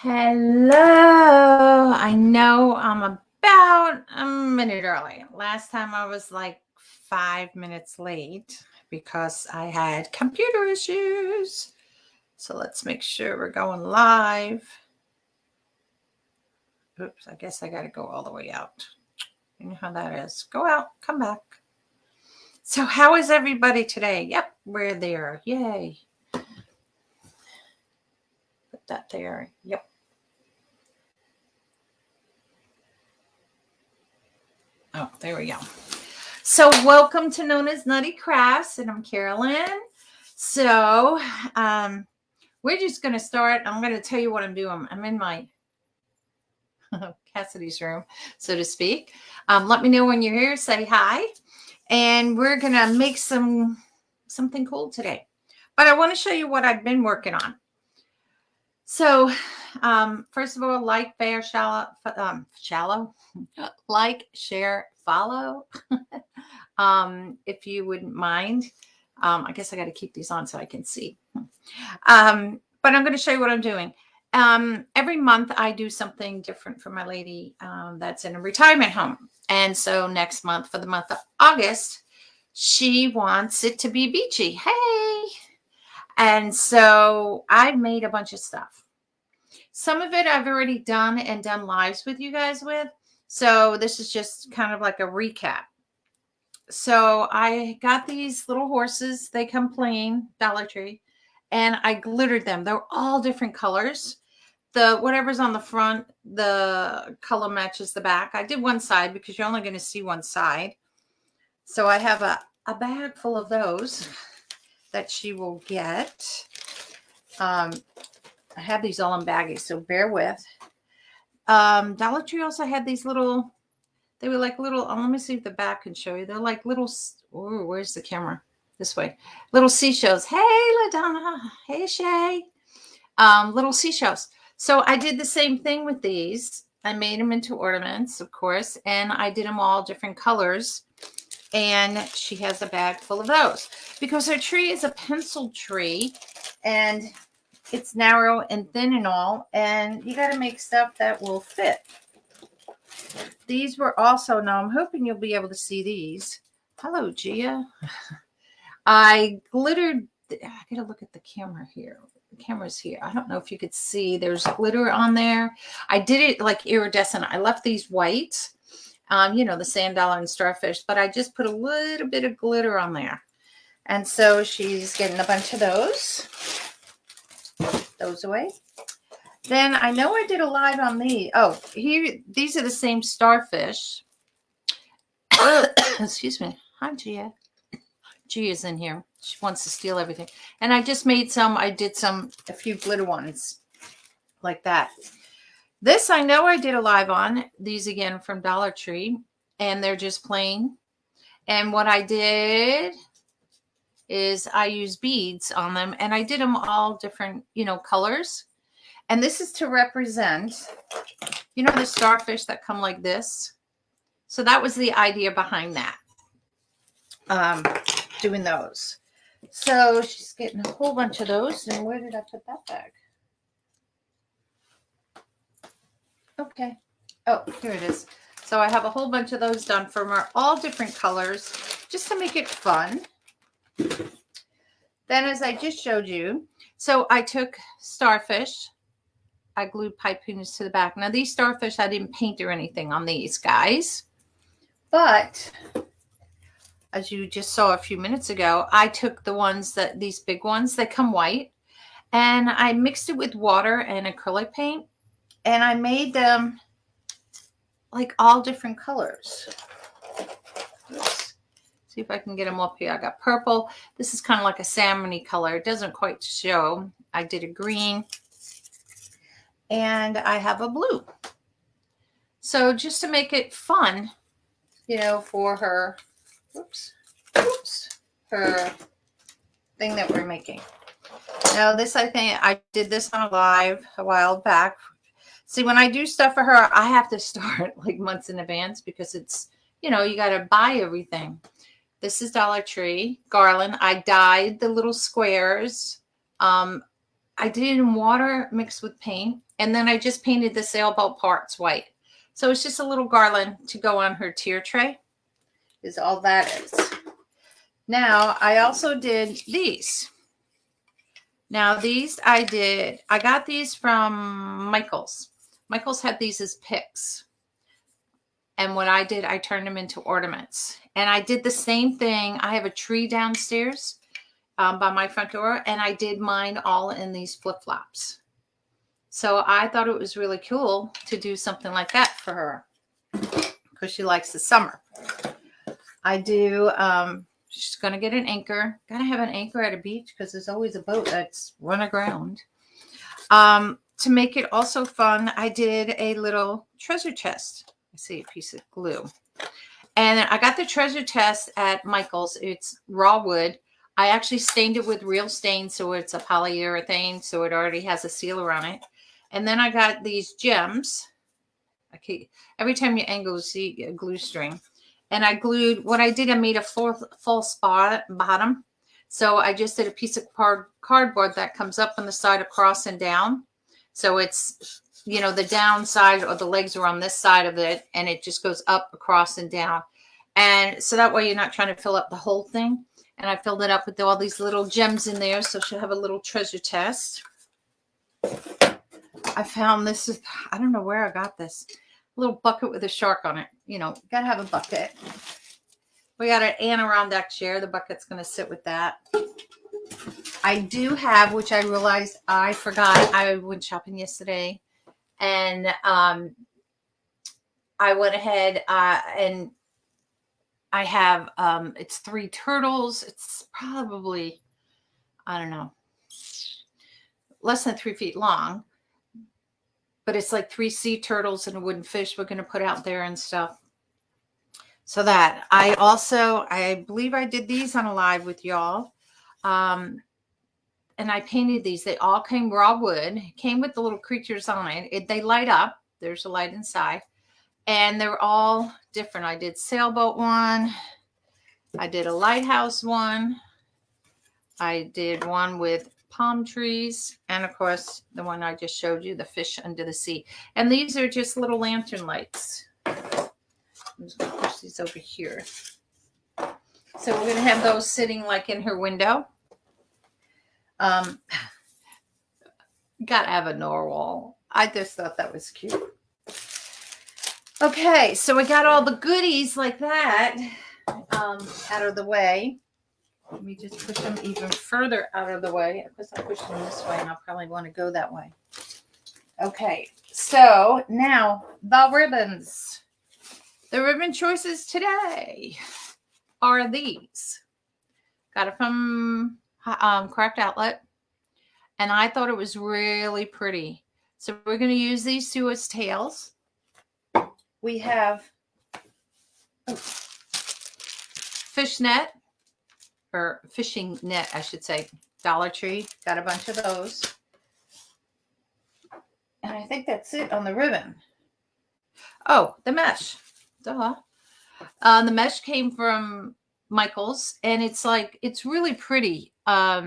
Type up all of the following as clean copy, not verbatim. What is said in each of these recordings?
Hello. I know I'm about a minute early. Last time I was like 5 minutes late because I had computer issues. So let's make sure we're going live. Oops, I guess I got to go all the way out. You know how that is. Go out, come back. So how is everybody today? Yep, we're there. Yay. Put that there. Yep. Oh, there we go. So welcome to NonnasNuttykrafts, and I'm Carolynne. So we're just going to start. I'm going to tell you what I'm doing. I'm in my Cassidy's room, so to speak. Let me know when you're here. Say hi. And we're going to make something cool today. But I want to show you what I've been working on. So first of all, like, like, share, follow. If you wouldn't mind. I guess I got to keep these on so I can see. But I'm going to show you what I'm doing. Every month I do something different for my lady that's in a retirement home. And so next month, for the month of August, she wants it to be beachy. Hey! And so I made a bunch of stuff. Some of it I've already done and done lives with you guys with. So this is just kind of like a recap. So I got these little horses. They come plain, Dollar Tree, and I glittered them. They're all different colors. The whatever's on the front, the color matches the back. I did one side because you're only going to see one side. So I have a bag full of those that she will get. I have these all in baggies, so bear with. Dollar Tree also had these little, they were like little, let me see if the back can show you. They're like little, oh, where's the camera? This way. Little seashells. Hey, LaDonna. Hey, Shay. Little seashells. So I did the same thing with these. I made them into ornaments, of course, and I did them all different colors. And she has a bag full of those because her tree is a pencil tree and it's narrow and thin and all. And you got to make stuff that will fit. These were also, now I'm hoping you'll be able to see these. Hello, Gia. I glittered, I gotta look at the camera here. The camera's here. I don't know if you could see, there's glitter on there. I did it like iridescent. I left these white, you know, the sand dollar and starfish, but I just put a little bit of glitter on there. And so she's getting a bunch of those. Those away. Then I know I did a live on these. Oh, here, these are the same starfish. Excuse me. Hi, Gia. Gia's in here. She wants to steal everything. And I just made some, I did a few glitter ones like that. This I know I did a live on. These again from Dollar Tree. And they're just plain. And what I did is I used beads on them. And I did them all different, you know, colors. And this is to represent, you know, the starfish that come like this. So that was the idea behind that. Doing those. So she's getting a whole bunch of those. And where did I put that bag? Okay. Oh, here it is. So I have a whole bunch of those done from her, all different colors, just to make it fun. Then, as I just showed you, so I took starfish. I glued pipe peanuts to the back. Now, these starfish, I didn't paint or anything on these guys. But as you just saw a few minutes ago, I took the ones that, these big ones, they come white. And I mixed it with water and acrylic paint. And I made them like all different colors. Oops. See if I can get them up here. I got purple. This is kind of like a salmon-y color. It doesn't quite show. I did a green. And I have a blue. So just to make it fun, you know, for her, her thing that we're making. Now this, I think I did this on a live a while back. See, when I do stuff for her, I have to start like months in advance because it's, you know, you got to buy everything. This is Dollar Tree garland. I dyed the little squares. I did it in water mixed with paint. And then I just painted the sailboat parts white. So it's just a little garland to go on her tier tray is all that is. Now I also did these. Now these I got these from Michael's. Michael's had these as picks. And what I did, I turned them into ornaments. And I did the same thing. I have a tree downstairs by my front door, and I did mine all in these flip-flops. So I thought it was really cool to do something like that for her because she likes the summer. I do, she's going to get an anchor. Got to have an anchor at a beach because there's always a boat that's run aground. To make it also fun, I did a little treasure chest. I see a piece of glue. And I got the treasure chest at Michael's. It's raw wood. I actually stained it with real stain, so it's a polyurethane, so it already has a sealer on it. And then I got these gems. Okay, every time you angle, you see a glue string. And I glued, what I did, I made a false bottom. So I just did a piece of cardboard that comes up on the side across and down. So it's, you know, the down side or the legs are on this side of it, and it just goes up, across, and down. And so that way you're not trying to fill up the whole thing. And I filled it up with all these little gems in there, so she'll have a little treasure chest. I found this, I don't know where I got this. A little bucket with a shark on it. You know, gotta have a bucket. We got an Adirondack chair. The bucket's gonna sit with that. I do have, which I realized I forgot. I went shopping yesterday, and I went ahead and I have it's 3 turtles. It's probably, I don't know, less than 3 feet long, but it's like 3 sea turtles and a wooden fish we're going to put out there and stuff. So that I believe I did these on a live with y'all. And I painted these. They all came raw wood, came with the little creatures on it. They light up. There's a light inside. And they're all different. I did sailboat one. I did a lighthouse one. I did one with palm trees. And of course, the one I just showed you, the fish under the sea. And these are just little lantern lights. I'm just going to push these over here. So we're going to have those sitting like in her window. Gotta have a narwhal. I just thought that was cute. Okay, so we got all the goodies like that out of the way. Let me just push them even further out of the way. Because I push them this way, and I'll probably want to go that way. Okay, so now the ribbons. The ribbon choices today are these. Got it from Craft Outlet. And I thought it was really pretty. So we're going to use these 2 as tails. We have fishnet, or fishing net, I should say. Dollar Tree. Got a bunch of those. And I think that's it on the ribbon. Oh, the mesh. Duh. The mesh came from Michael's, and it's like, it's really pretty. I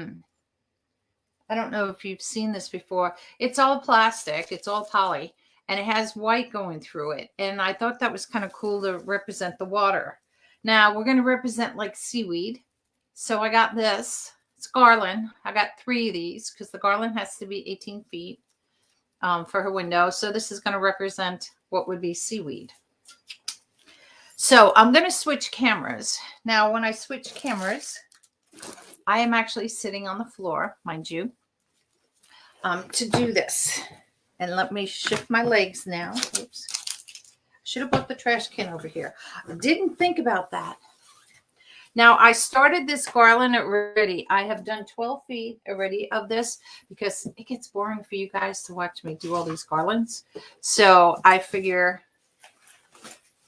don't know if you've seen this before. It's all plastic. It's all poly. And it has white going through it. And I thought that was kind of cool to represent the water. Now, we're going to represent like seaweed. So I got this. It's garland. I got 3 of these because the garland has to be 18 feet for her window. So this is going to represent what would be seaweed. So I'm going to switch cameras. Now, when I switch cameras, I am actually sitting on the floor, mind you, to do this. And let me shift my legs now. Oops. Should have put the trash can over here. I didn't think about that. Now, I started this garland already. I have done 12 feet already of this because it gets boring for you guys to watch me do all these garlands. So I figure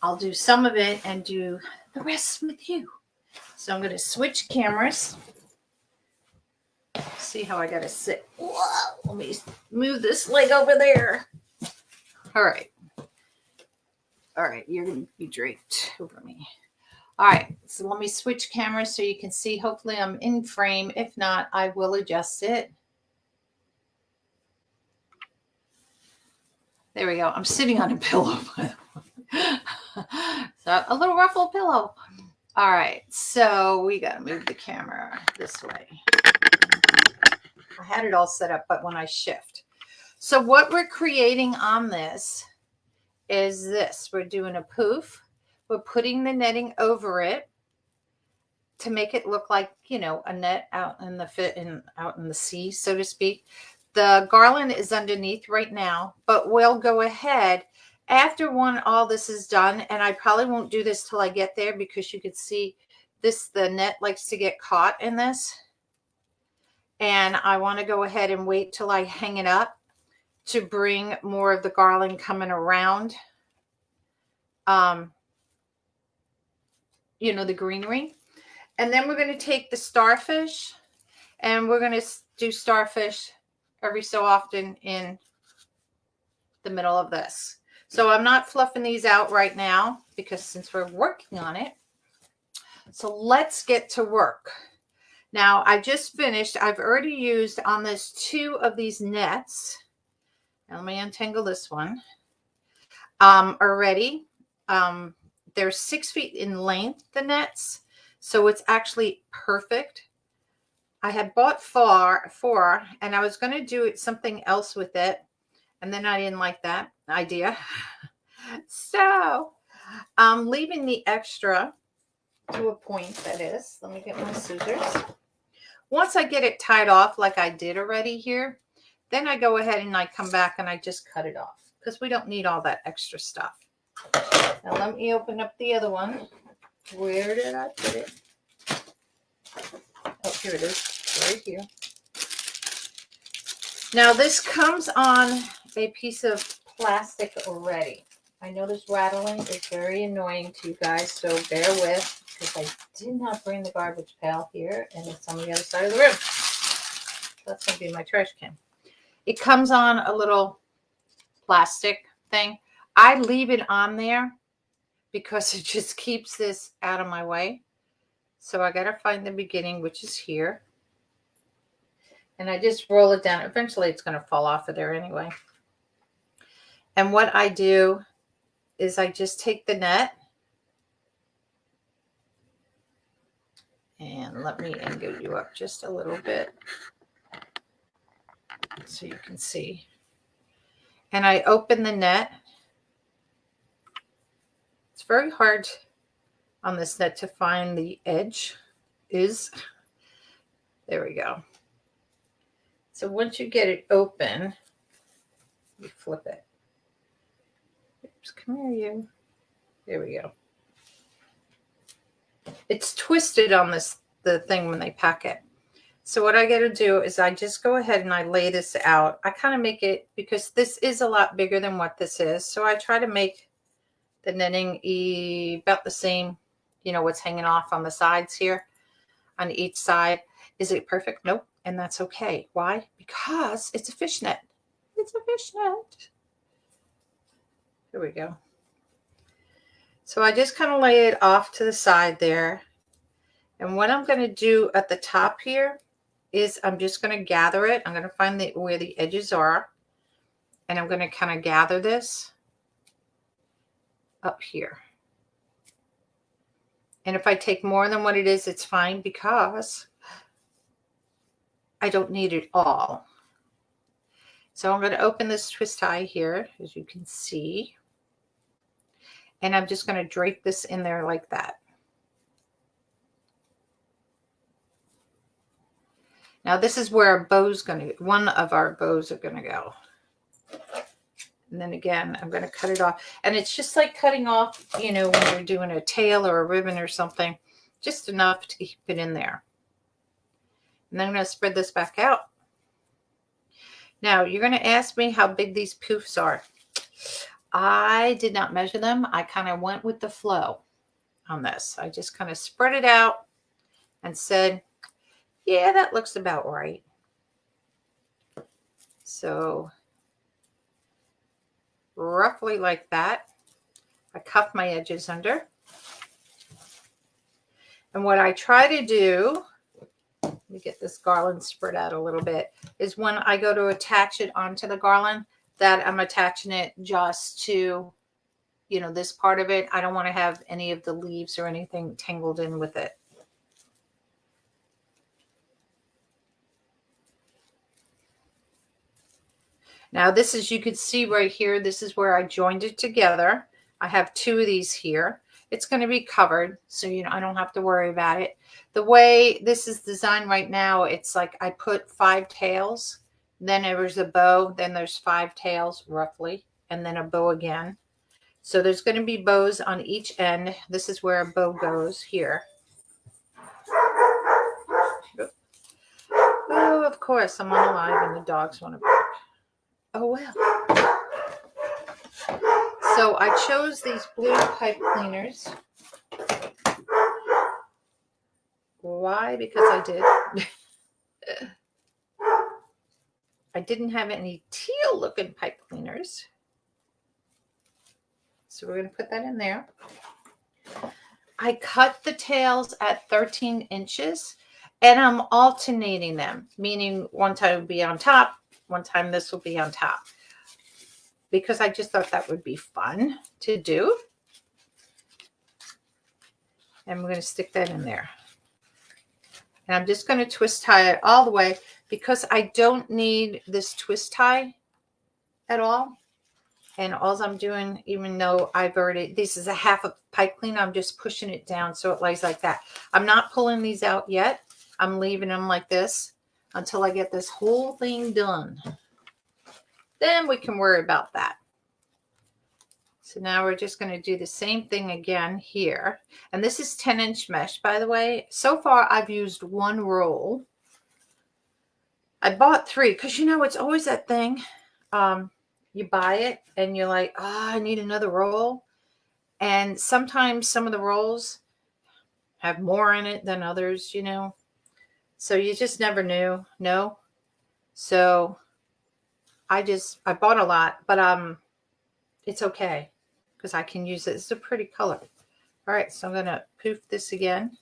I'll do some of it and do the rest with you. So I'm going to switch cameras. See how I got to sit. Whoa, let me move this leg over there. All right. All right, you're going to be draped over me. All right, so let me switch cameras so you can see. Hopefully I'm in frame. If not, I will adjust it. There we go. I'm sitting on a pillow. So a little ruffled pillow. All right. So we got to move the camera this way. I had it all set up, but when I shift. So what we're creating on this is this. We're doing a poof. We're putting the netting over it to make it look like, you know, a net out in the sea, so to speak. The garland is underneath right now, but we'll go ahead after all this is done, and I probably won't do this till I get there because you can see this, the net likes to get caught in this. And I want to go ahead and wait till I hang it up to bring more of the garland coming around, you know, the greenery. And then we're going to take the starfish, and we're going to do starfish every so often in the middle of this. So I'm not fluffing these out right now because since we're working on it. So let's get to work. Now I just finished. I've already used on this 2 of these nets. Now let me untangle this one. Already. They're 6 feet in length, the nets. So it's actually perfect. I had bought 4, and I was going to do something else with it. And then I didn't like that idea. So I'm leaving the extra to a point, that is. Let me get my scissors. Once I get it tied off like I did already here, then I go ahead and I come back and I just cut it off because we don't need all that extra stuff. Now let me open up the other one. Where did I put it? Oh, here it is, right here. Now this comes on a piece of plastic already. I know this rattling is very annoying to you guys, so bear with because I did not bring the garbage pail here, and it's on the other side of the room. That's going to be my trash can. It comes on a little plastic thing. I leave it on there because it just keeps this out of my way. So I got to find the beginning, which is here. And I just roll it down. Eventually it's going to fall off of there anyway. And what I do is I just take the net. And let me angle you up just a little bit so you can see. And I open the net. It's very hard on this net to find the edge. There we go. So once you get it open, you flip it. Oops, come here, you. There we go. It's twisted on the thing when they pack it. So what I got to do is I just go ahead and I lay this out. I kind of make it, because this is a lot bigger than what this is. So I try to make the netting about the same, you know, what's hanging off on the sides here on each side. Is it perfect? Nope. And that's okay. Why? Because it's a fishnet. It's a fishnet. Here we go. So I just kind of lay it off to the side there. And what I'm going to do at the top here is I'm just going to gather it. I'm going to find where the edges are. And I'm going to kind of gather this up here. And if I take more than what it is, it's fine because I don't need it all. So I'm going to open this twist tie here, as you can see. And I'm just going to drape this in there like that. Now this is where our bow's going to, one of our bows are going to go. And then again, I'm going to cut it off. And it's just like cutting off, you know, when you're doing a tail or a ribbon or something, just enough to keep it in there. And then I'm going to spread this back out. Now you're going to ask me how big these poofs are. I did not measure them. I kind of went with the flow on this. I just kind of spread it out and said, yeah, that looks about right. So roughly like that. I cuff my edges under. And what I try to do, let me get this garland spread out a little bit, is when I go to attach it onto the garland, that I'm attaching it just to, you know, this part of it. I don't want to have any of the leaves or anything tangled in with it. Now this is, you can see right here, this is where I joined it together. I have 2 of these here. It's going to be covered, so you know I don't have to worry about it. The way this is designed right now, it's like I put 5 tails, then there's a bow, then there's 5 tails roughly, and then a bow again. So there's going to be bows on each end. This is where a bow goes here. Oh, of course, I'm unalive and the dogs want to bark. Oh, well. So I chose these blue pipe cleaners. Why? Because I did. I didn't have any teal looking pipe cleaners. So we're going to put that in there. I cut the tails at 13 inches and I'm alternating them, meaning one time will be on top, one time this will be on top, because I just thought that would be fun to do. And we're going to stick that in there. And I'm just going to twist tie it all the way because I don't need this twist tie at all. And all I'm doing, even though I've already, this is a half a pipe cleaner, I'm just pushing it down so it lays like that. I'm not pulling these out yet. I'm leaving them like this until I get this whole thing done. Then we can worry about that. So now we're just going to do the same thing again here. And this is 10-inch mesh, by the way. So far, I've used 1 roll. I bought 3 because, you know, it's always that thing. You buy it and you're like, oh, I need another roll. And sometimes some of the rolls have more in it than others, you know. So you just never know. So I bought a lot, but it's okay because I can use it. It's a pretty color. All right, so I'm going to poof this again.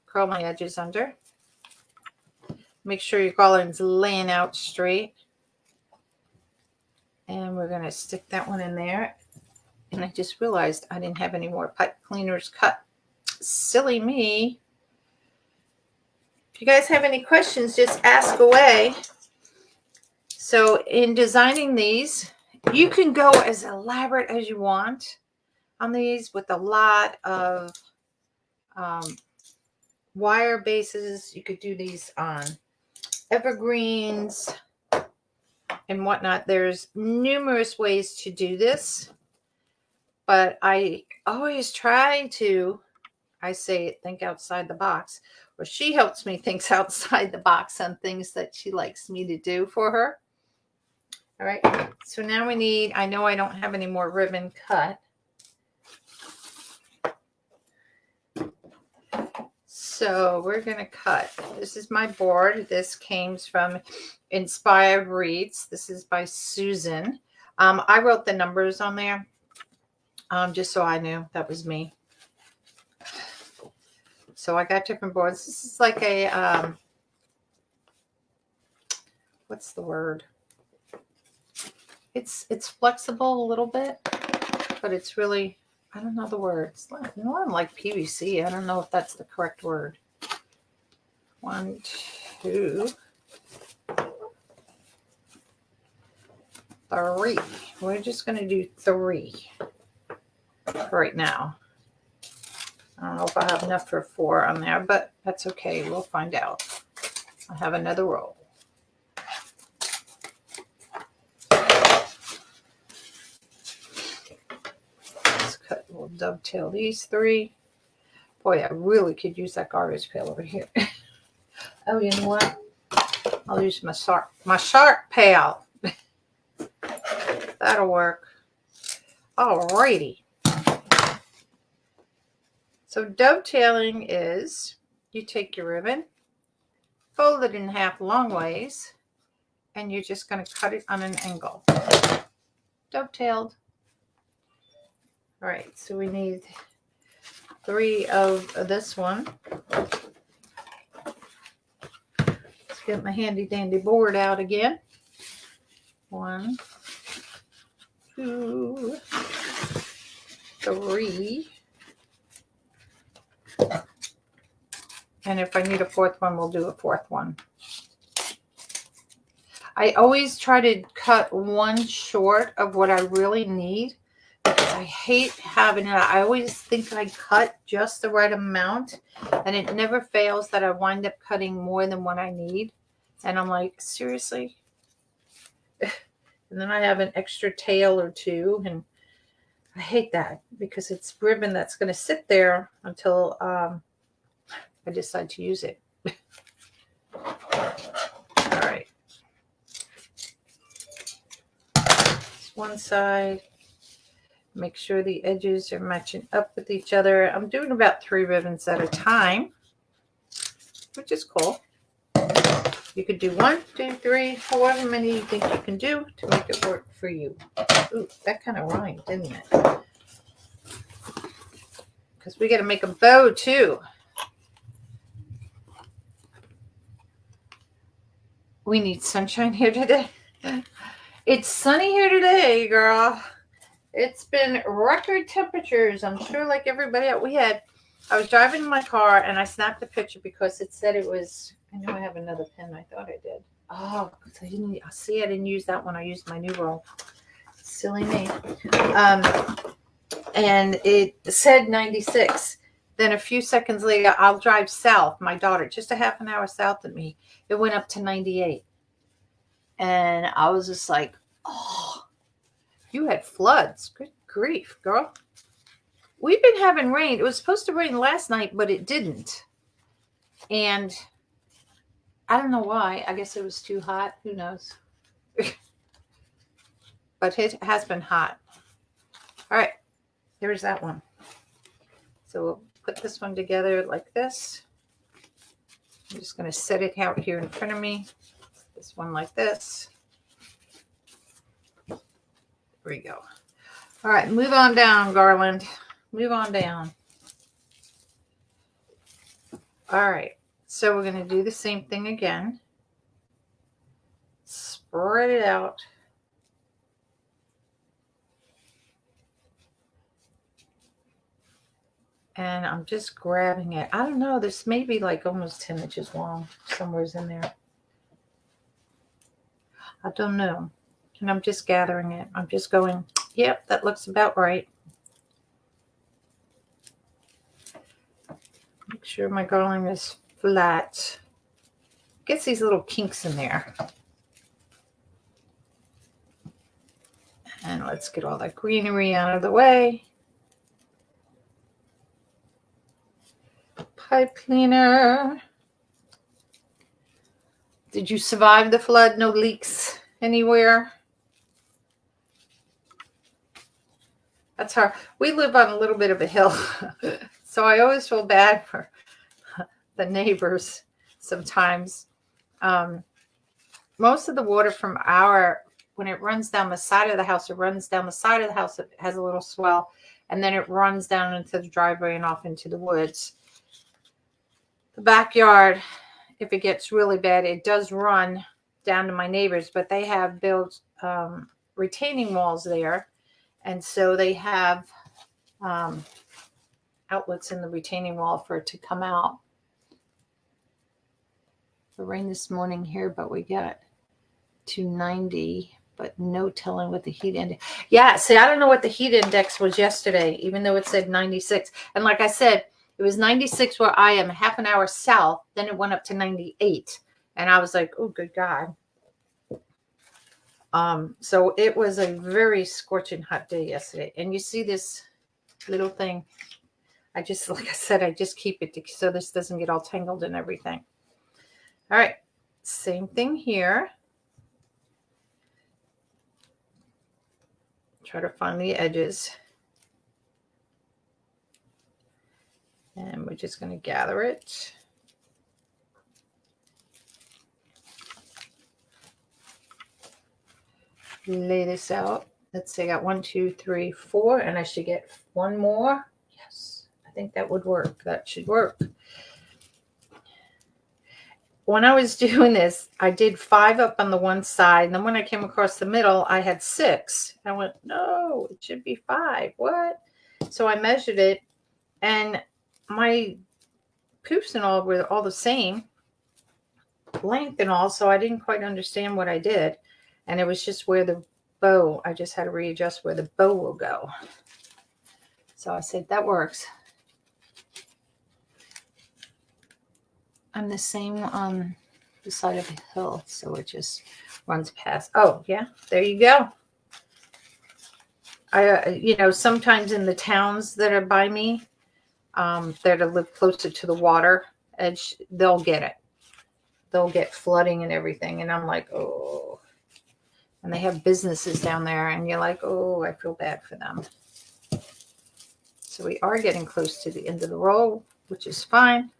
Curl my edges under. Make sure your garland's laying out straight. And we're going to stick that one in there. And I just realized I didn't have any more pipe cleaners cut. Silly me. If you guys have any questions, just ask away. So in designing these, you can go as elaborate as you want on these with a lot of wire bases. You could do these on evergreens and whatnot. There's numerous ways to do this, but I always try to, I say, think outside the box, or she helps me think outside the box on things that she likes me to do for her. All right, so now we need, I know I don't have any more ribbon cut. So we're going to cut. This is my board. This came from Inspired Reads. This is by Susan. I wrote the numbers on there just so I knew that was me. So I got different boards. This is like a, what's the word? It's flexible a little bit, but it's really, I don't know the word. It's not like PVC. I don't know if that's the correct word. 1, 2, 3. We're just going to do 3 right now. I don't know if I have enough for 4 on there, but that's okay. We'll find out. I have another roll. We'll dovetail these 3. Boy, I really could use that garbage pail over here. Oh, you know what? I'll use my sharp pail. That'll work. Alrighty. So dovetailing is you take your ribbon, fold it in half long ways, and you're just going to cut it on an angle. Dovetailed. All right, so we need 3 of this one. Let's get my handy dandy board out again. 1, 2, 3. And if I need a fourth one, we'll do a fourth one. I always try to cut one short of what I really need because I hate having it. I always think I cut just the right amount, and it never fails that I wind up cutting more than what I need. And I'm like, seriously? And then I have an extra tail or two, and I hate that because it's ribbon that's going to sit there until I decide to use it. All right. One side, make sure the edges are matching up with each other. I'm doing about 3 ribbons at a time, which is cool. You could do 1, 2, 3, however many you think you can do to make it work for you. Ooh, that kind of rhymed, didn't it? Because we got to make a bow too. We need sunshine here today. It's sunny here today, girl. It's been record temperatures. I'm sure like everybody else. I was driving in my car and I snapped a picture because it said it was, I know I have another pen. I thought I did. Oh, I didn't use that one. I used my new roll. Silly me. And it said 96. Then a few seconds later, I'll drive south. My daughter, just a half an hour south of me, it went up to 98. And I was just like, oh, you had floods. Good grief, girl. We've been having rain. It was supposed to rain last night, but it didn't. And I don't know why. I guess it was too hot. Who knows? But it has been hot. All right. There's that one. So we'll put this one together like this. I'm just going to set it out here in front of me. This one like this. There we go. All right, move on down, garland. Move on down. All right, so we're going to do the same thing again. Spread it out. And I'm just grabbing it. I don't know, this may be like almost 10 inches long. Somewhere's in there. I don't know. And I'm just gathering it. I'm just going, yep, that looks about right. Make sure my garland is flat. Gets these little kinks in there. And let's get all that greenery out of the way. Pipe cleaner. Did you survive the flood? No leaks anywhere? That's hard. We live on a little bit of a hill, so I always feel bad for the neighbors sometimes. Most of the water from when it runs down the side of the house, it runs down the side of the house. It has a little swell, and then it runs down into the driveway and off into the woods. The backyard, if it gets really bad, it does run down to my neighbors, but they have built retaining walls there. And so they have outlets in the retaining wall for it to come out. The rain this morning here, but we got to 90, but no telling what the heat index. Yeah, see, I don't know what the heat index was yesterday, even though it said 96. And like I said, it was 96 where I am, half an hour south. Then it went up to 98. And I was like, oh, good God. So it was a very scorching hot day yesterday. And you see this little thing. Like I said, I just keep it so this doesn't get all tangled and everything. All right. Same thing here. Try to find the edges. And we're just going to gather it. Lay this out. Let's say I got 1, 2, 3, 4, and I should get one more. Yes, I think that would work. That should work. when I was doing this, I did 5 up on the one side. And then when I came across the middle, I had 6. I went, no, it should be 5. What? So I measured it, and my poops and all were all the same length and all. So I didn't quite understand what I did. And it was just where the bow, I just had to readjust where the bow will go. So I said, that works. I'm the same on the side of a hill, so it just runs past. Oh, yeah, there you go. Sometimes in the towns that are by me, that live closer to the water edge, they'll get it. They'll get flooding and everything. And I'm like, oh. And they have businesses down there, and you're like, oh, I feel bad for them. So we are getting close to the end of the roll, which is fine.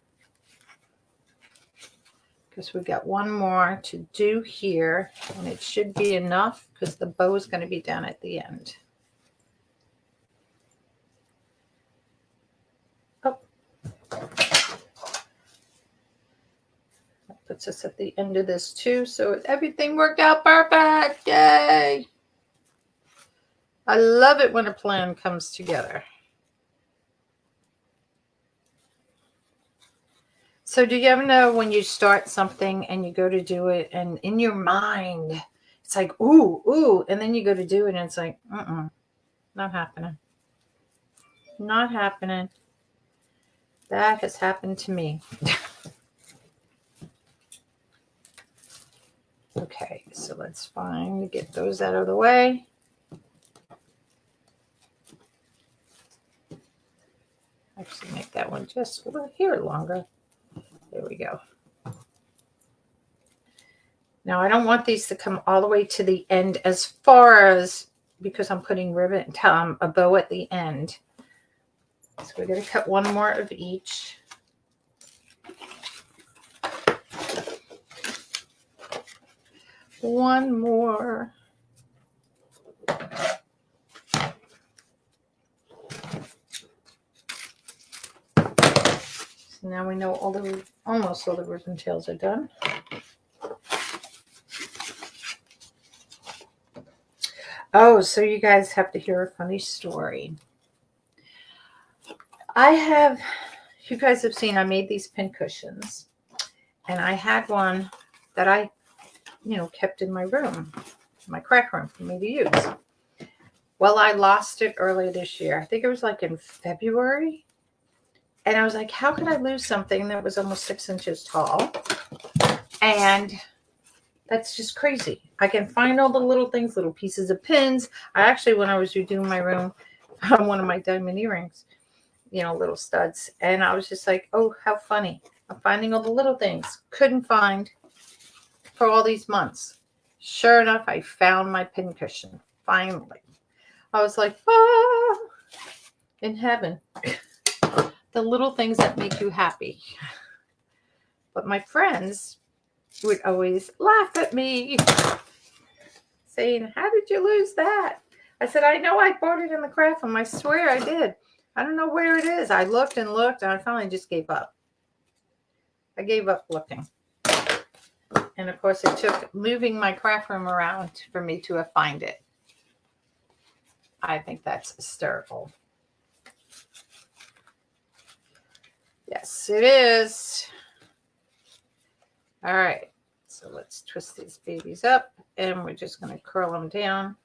Because we got one more to do here, and it should be enough because the bow is going to be down at the end. Oh. That puts us at the end of this too, so everything worked out perfect. Yay! I love it when a plan comes together. So do you ever know when you start something and you go to do it, and in your mind, it's like, ooh, ooh, and then you go to do it and it's like, not happening. Not happening. That has happened to me. Okay, so let's finally get those out of the way. Actually, make that one just a little here longer. There we go. Now, I don't want these to come all the way to the end as far as, because I'm putting ribbon, a bow at the end. So we're going to cut one more of each. One more. So now we know almost all the ribbon tails are done. Oh, so you guys have to hear a funny story. You guys have seen I made these pin cushions, and I had one that I, kept in my room, my crack room for me to use. Well, I lost it earlier this year. I think it was like in February. And I was like, how could I lose something that was almost 6 inches tall? And that's just crazy. I can find all the little things, little pieces of pins. I actually, when I was redoing my room, found one of my diamond earrings, little studs. And I was just like, oh, how funny. I'm finding all the little things. Couldn't find for all these months. Sure enough, I found my pin cushion. Finally. I was like, ah, in heaven. The little things that make you happy. But my friends would always laugh at me, saying, how did you lose that? I said, I know I bought it in the craft room. I swear I did. I don't know where it is. I looked and looked, and I finally just gave up. I gave up looking. And of course, it took moving my craft room around for me to find it. I think that's hysterical. Yes, it is. All right. So let's twist these babies up, and we're just going to curl them down.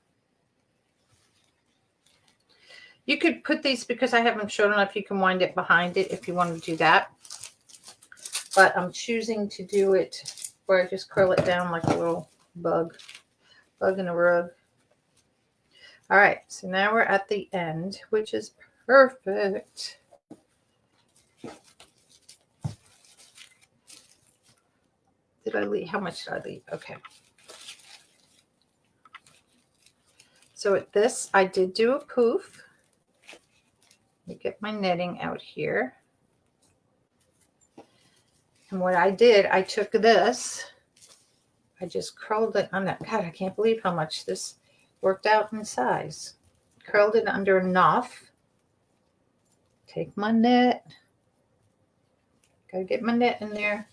You could put these, because I haven't shown enough, you can wind it behind it if you want to do that. But I'm choosing to do it where I just curl it down like a little bug in a rug. All right, so now we're at the end, which is perfect. Did I leave? How much did I leave? Okay. So at this, I did do a poof. Let me get my netting out here. And what I did, I took this. I just curled it on that. God, I can't believe how much this worked out in size. Curled it under enough. Take my net. Gotta get my net in there.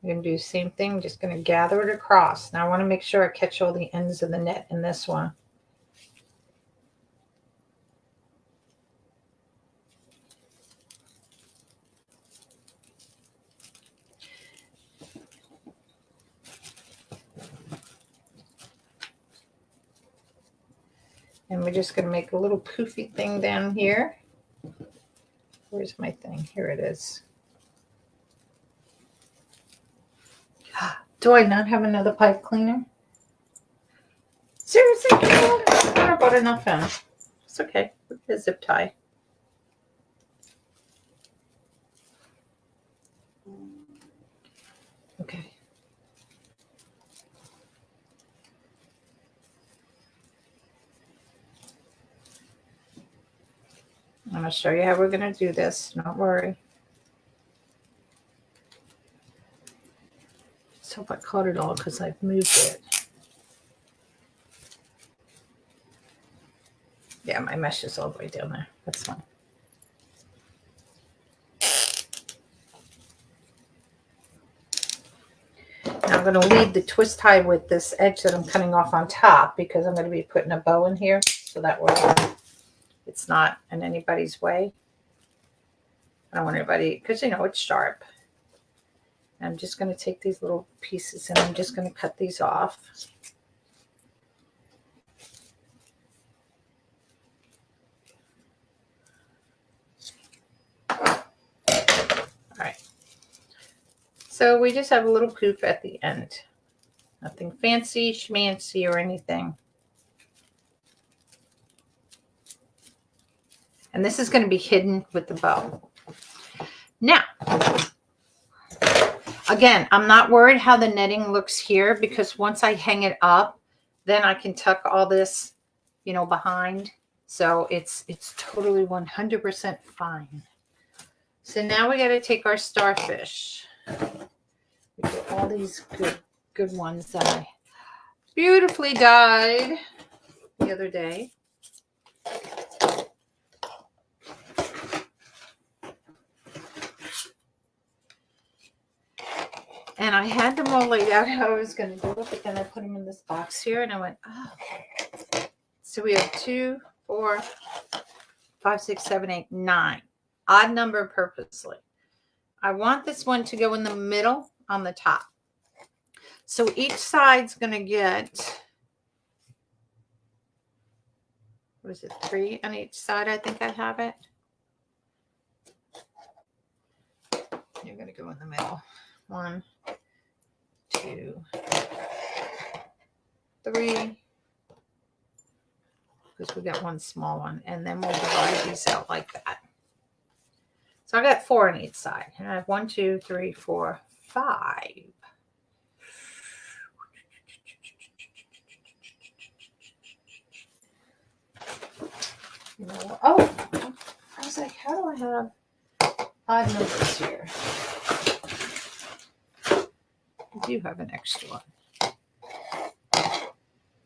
I'm going to do the same thing. I'm just going to gather it across. Now I want to make sure I catch all the ends of the knit in this one. And we're just going to make a little poofy thing down here. Where's my thing? Here it is. Do I not have another pipe cleaner? Seriously? I thought I bought enough in. It's okay. With the zip tie. Okay. I'm going to show you how we're going to do this. Don't worry. Let's hope I caught it all because I've moved it. Yeah, my mesh is all the way down there. That's fine. Now I'm going to leave the twist tie with this edge that I'm cutting off on top because I'm going to be putting a bow in here so that way it's not in anybody's way. I don't want anybody, because you know it's sharp. I'm just going to take these little pieces and I'm just going to cut these off. Alright, so we just have a little poof at the end. Nothing fancy, schmancy, or anything. And this is going to be hidden with the bow. Now, again, I'm not worried how the netting looks here because once I hang it up, then I can tuck all this, you know, behind. So it's totally 100% fine. So now we got to take our starfish. We get all these good ones that I beautifully dyed the other day. And I had them all laid out how I was going to do it, but then I put them in this box here and I went, oh. So we have 2, 4, 5, 6, 7, 8, 9. Odd number purposely. I want this one to go in the middle on the top. So each side's going to get, what is it, 3 on each side? I think I have it. You're going to go in the middle. 1, 2, 3. Because we got one small one. And then we'll divide these out like that. So I got 4 on each side. And I have 1, 2, 3, 4, 5. You know, oh, I was like, how do I have odd numbers here? I do have an extra one.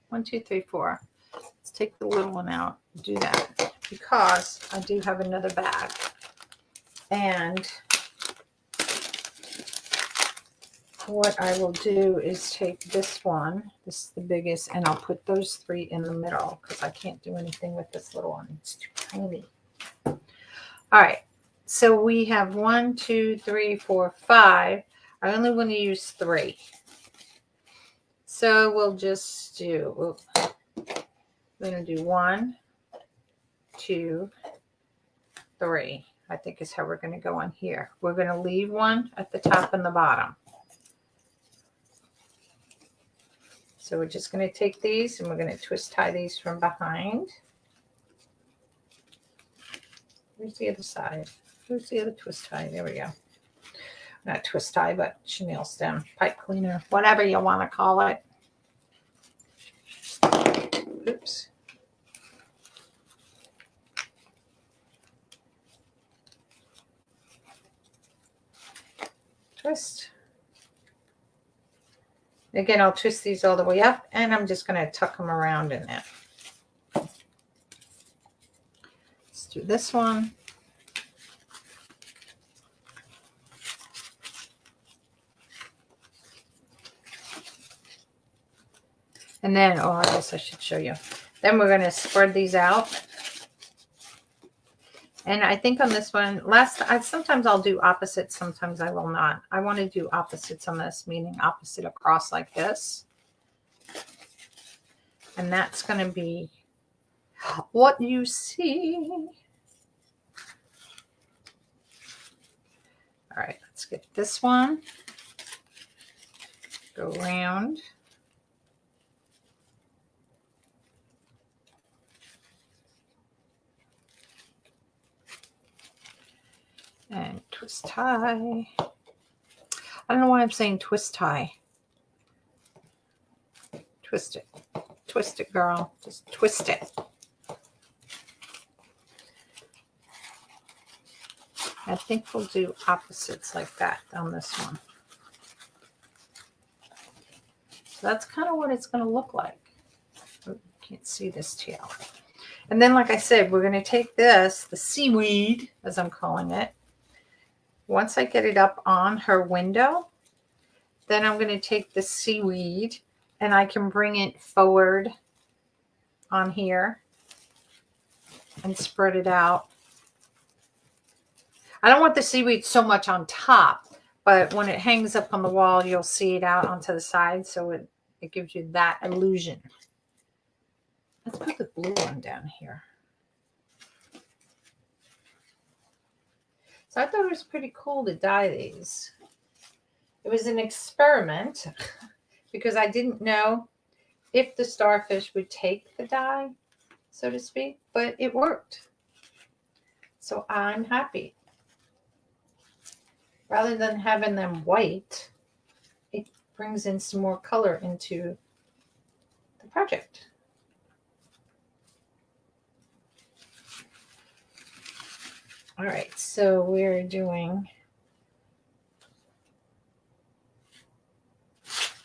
1, 2, 3, 4. Let's take the little one out and do that because I do have another bag. And what I will do is take this one, this is the biggest, and I'll put those 3 in the middle because I can't do anything with this little one. It's too tiny. All right, so we have 1, 2, 3, 4, 5. I only want to use 3. So we'll just do, we're going to do 1, 2, 3. I think is how we're going to go on here. We're going to leave one at the top and the bottom. So we're just going to take these and we're going to twist tie these from behind. Where's the other side? Where's the other twist tie? There we go. Not twist tie, but chenille stem, pipe cleaner, whatever you want to call it. Oops. Twist. Again, I'll twist these all the way up and I'm just going to tuck them around in it. Let's do this one. And then, oh, I guess I should show you. Then we're going to spread these out. And I think on this one, sometimes I'll do opposites, sometimes I will not. I want to do opposites on this, meaning opposite across like this. And that's going to be what you see. All right, let's get this one. Go around. And twist tie. I don't know why I'm saying twist tie. Twist it. Twist it, girl. Just twist it. I think we'll do opposites like that on this one. So that's kind of what it's going to look like. Oh, you can't see this tail. And then, like I said, we're going to take this, the seaweed, as I'm calling it. Once I get it up on her window, then I'm going to take the seaweed and I can bring it forward on here and spread it out. I don't want the seaweed so much on top, but when it hangs up on the wall, you'll see it out onto the side, so it gives you that illusion. Let's put the blue one down here. So I thought it was pretty cool to dye these. It was an experiment because I didn't know if the starfish would take the dye, so to speak, but it worked. So I'm happy. Rather than having them white, it brings in some more color into the project. All right, so we're doing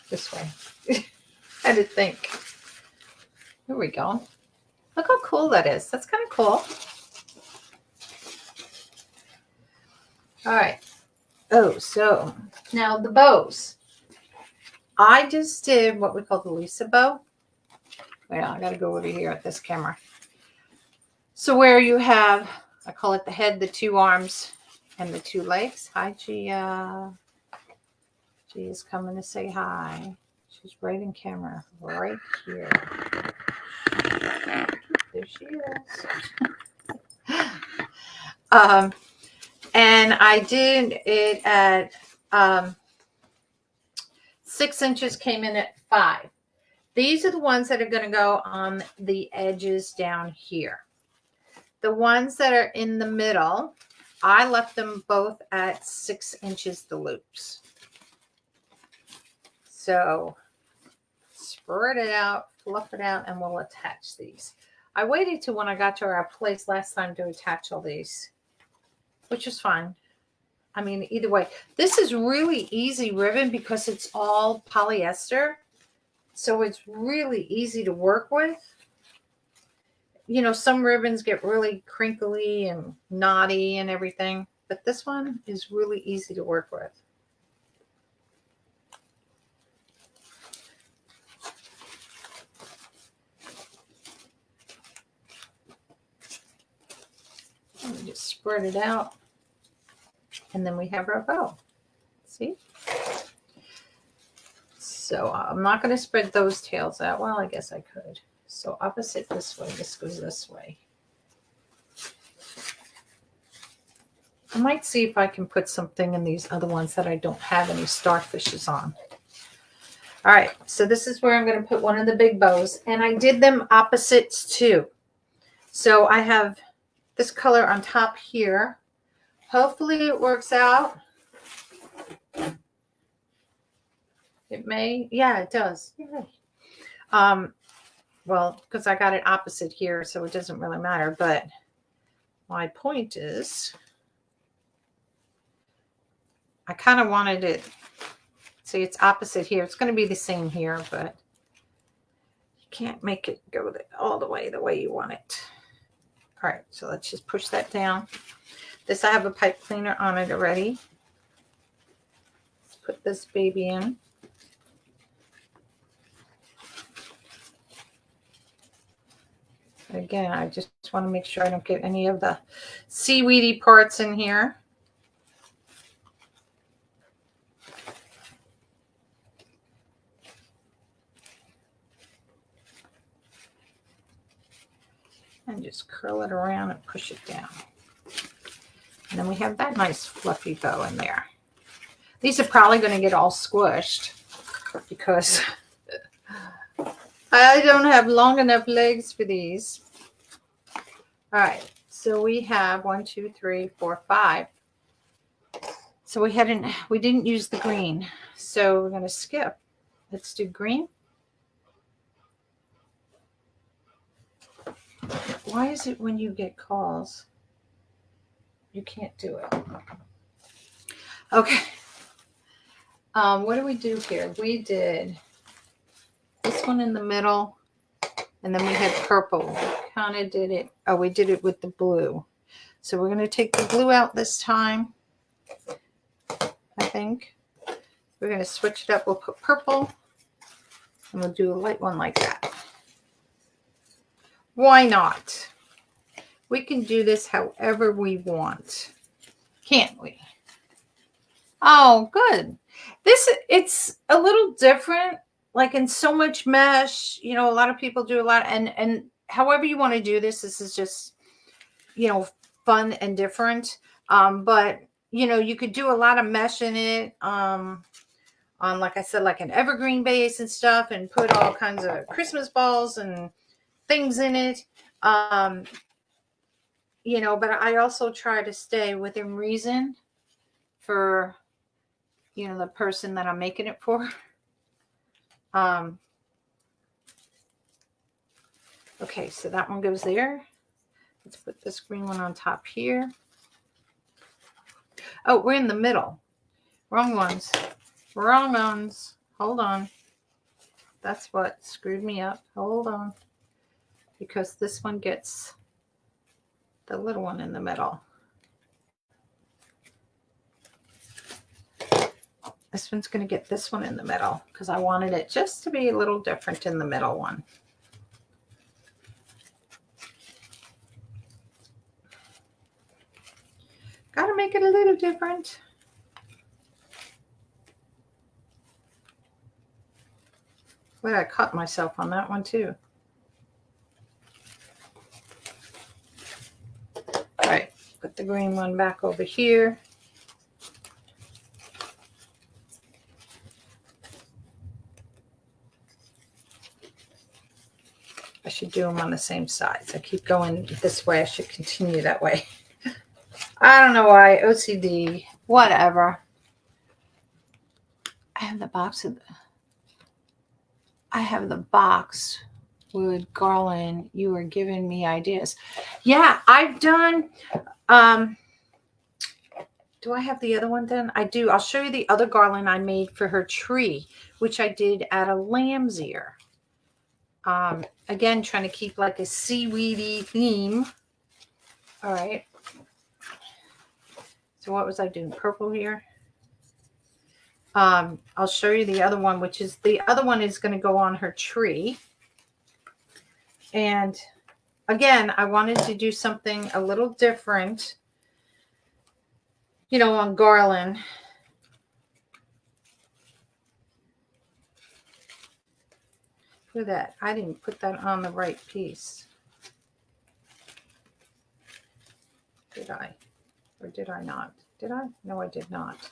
this way. I had to think. Here we go. Look how cool that is. That's kind of cool. All right. Oh, so now the bows. I just did what we call the Lisa bow. Wait, I got to go over here at this camera. So where you have, I call it the head, the two arms, and the two legs. Hi, Gia. Gia's coming to say hi. She's right in camera, right here. There she is. And I did it at 6 inches, came in at 5. These are the ones that are going to go on the edges down here. The ones that are in the middle, I left them both at 6 inches, the loops. So spread it out, fluff it out, and we'll attach these. I waited till when I got to our place last time to attach all these, which is fine. I mean, either way, this is really easy ribbon because it's all polyester. So it's really easy to work with. You know, some ribbons get really crinkly and knotty and everything, but this one is really easy to work with. Let me just spread it out. And then we have our bow. See? So I'm not going to spread those tails out. Well, I guess I could. So opposite this way. This goes this way. I might see if I can put something in these other ones that I don't have any starfishes on. All right. So this is where I'm going to put one of the big bows. And I did them opposites too. So I have this color on top here. Hopefully it works out. It may. Yeah, it does. Yeah. Well, because I got it opposite here, so it doesn't really matter. But my point is, I kind of wanted it. See, it's opposite here. It's going to be the same here, but you can't make it go all the way you want it. All right, so let's just push that down. This, I have a pipe cleaner on it already. Let's put this baby in. Again, I just want to make sure I don't get any of the seaweedy parts in here. And just curl it around and push it down. And then we have that nice fluffy bow in there. These are probably going to get all squished because I don't have long enough legs for these. All right, so we have 1, 2, 3, 4, 5. So we didn't use the green. So we're going to skip. Let's do green. Why is it when you get calls, you can't do it? Okay. What do we do here? We did this one in the middle, and then we had purple. We kind of did it. Oh, we did it with the blue. So we're going to take the blue out this time, I think. We're going to switch it up. We'll put purple, and we'll do a light one like that. Why not? We can do this however we want, can't we? Oh, good. It's a little different, like in so much mesh, you know, a lot of people do a lot, and however you want to do this is just, you know, fun and different. But, you know, you could do a lot of mesh in it, on, like I said, like an evergreen base and stuff, and put all kinds of Christmas balls and things in it. You know, but I also try to stay within reason for, you know, the person that I'm making it for. Okay, so that one goes there. Let's put this green one on top here. Oh, we're in the middle. Wrong ones. Wrong ones. Hold on. That's what screwed me up. Hold on. Because this one gets the little one in the middle. This one's going to get this one in the middle because I wanted it just to be a little different in the middle one. Got to make it a little different. But I cut myself on that one too. All right, put the green one back over here. I should do them on the same sides. I keep going this way. I should continue that way. I don't know why. OCD. Whatever. I have the box with garland. You were giving me ideas. Yeah, I've done. Do I have the other one done? I do. I'll show you the other garland I made for her tree, which I did at a lamb's ear. Again, trying to keep like a seaweedy theme. All right. So what was I doing? Purple here. I'll show you the other one, which is the other one is going to go on her tree. And again, I wanted to do something a little different, you know, on garland. Look at that. I didn't put that on the right piece. Did I? Or did I not? Did I? No, I did not.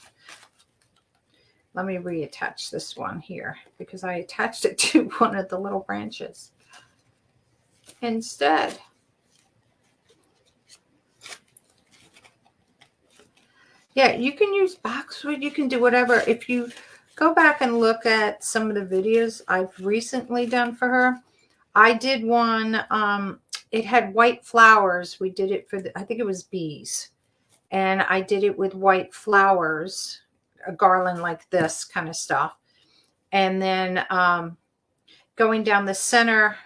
Let me reattach this one here because I attached it to one of the little branches instead. Yeah, you can use boxwood. You can do whatever. If you go back and look at some of the videos I've recently done for her, I did one. It had white flowers. We did it for I think it was bees. And I did it with white flowers, a garland like this kind of stuff. And then going down the center,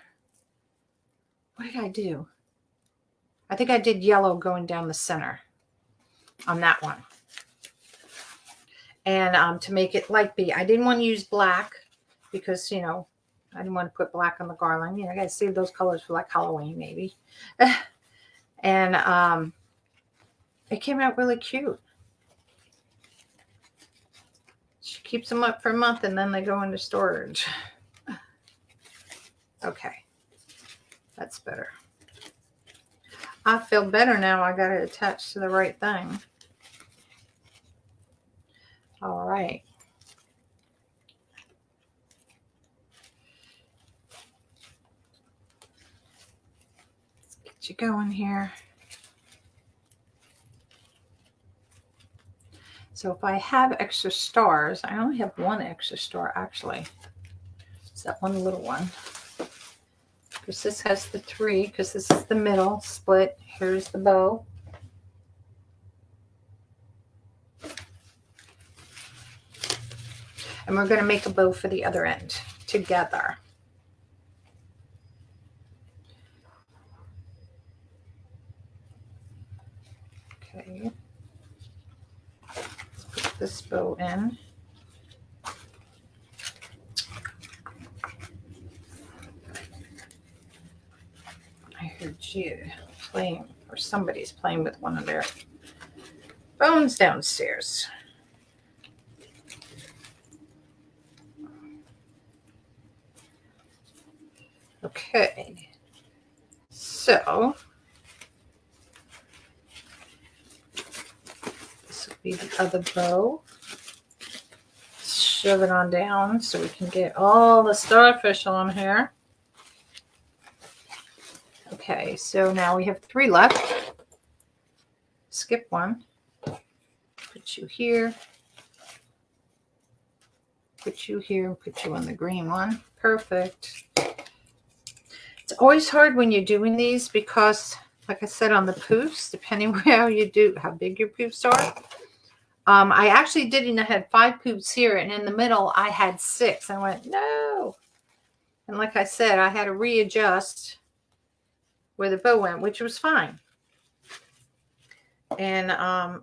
what did I do? I think I did yellow going down the center on that one. And to make it like bee. I didn't want to use black because, you know, I didn't want to put black on the garland. You know, I got to save those colors for like Halloween maybe. And it came out really cute. She keeps them up for a month and then they go into storage. Okay, that's better. I feel better now. I got it attached to the right thing. All right. Let's get you going here. So if I have extra stars, I only have one extra star actually. It's that one little one. Because this has the 3, because this is the middle split. Here's the bow. And we're going to make a bow for the other end together. Okay. Let's put this bow in. I heard you playing, or somebody's playing with one of their phones downstairs. Okay, so this will be the other bow. Shove it on down so we can get all the starfish on here. Okay, so now we have 3 left. Skip one. Put you here. Put you here and put you on the green one. Perfect. It's always hard when you're doing these because, like I said, on the poofs, depending how you do, how big your poofs are. I actually didn't. I had 5 poofs here, and in the middle, I had 6. I went, no. And like I said, I had to readjust where the bow went, which was fine. And